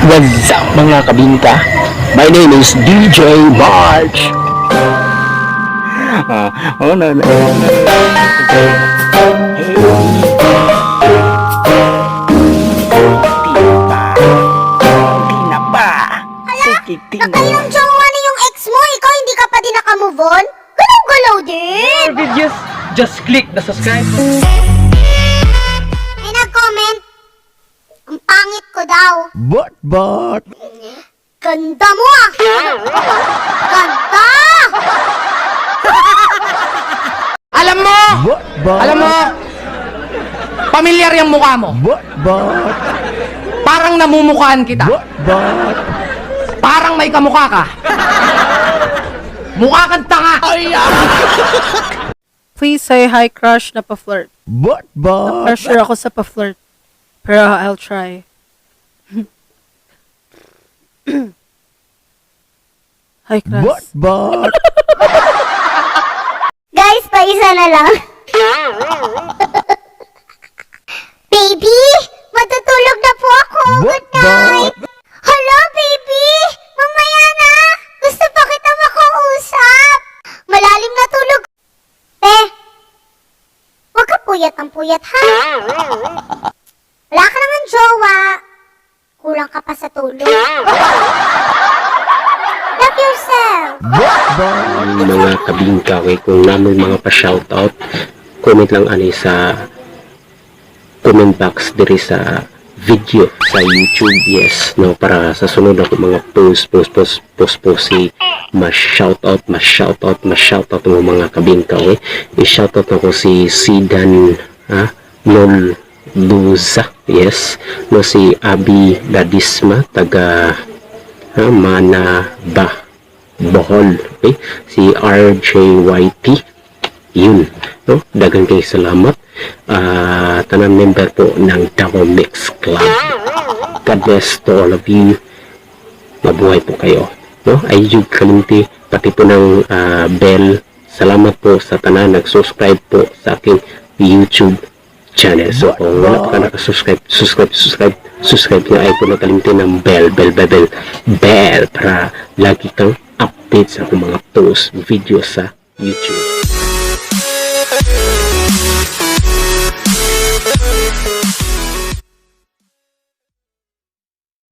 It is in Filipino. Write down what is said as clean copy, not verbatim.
What's up mga kabinta? My name is DJ March. Oh no no. Tina pa. Sige, Tina. Yung jowa ni yung ex mo, ikaw hindi ka pa din nakamove on? Galaw-galaw din! More videos, just click the subscribe. May nag-comment, ang pangit ko daw. But. Ganda mo ah! Ganda! Alam mo, pamilyar yung mukha mo. But. Parang namumukhaan kita. Parang may kamukha ka. Mukha kang tanga. Please say hi, crush na pa-flirt. But. Pressure ako sa pa-flirt. Pero I'll try. Hi, crush. But. Guys, paisa na lang. Baby, matutulog na po ako. Good night. Hello, baby. Mamaya na. Gusto pa kita makausap. Malalim na tulog. Huwag ka puyat ang puyat, ha? Wala ka naman jowa. Kulang ka pa sa tulog. Love yourself. Mga kabingka, kung namin mga pa-shoutout, comment lang ani sa comment box diri sa video sa YouTube, yes, no, para sa sunod ako mga post si ma-shoutout mo mga kabingka, okay? I-shoutout ako si Sidan Lol Luza, yes, no, si Abi Ladisma taga Manaba Bohol, okay? Si RJYT, yun, no? Dagan kayo salamat. Tanang member po ng Double Mix Club. God bless to all of you. Mabuhay po kayo, no? Ayun kalimti, pati po ng bell. Salamat po sa tanan nag-subscribe po sa aking YouTube channel. So kung wala pa ka nakasubscribe, subscribe na ay po nakalimti ng bell para lagi kang update sa akong mga post video sa YouTube.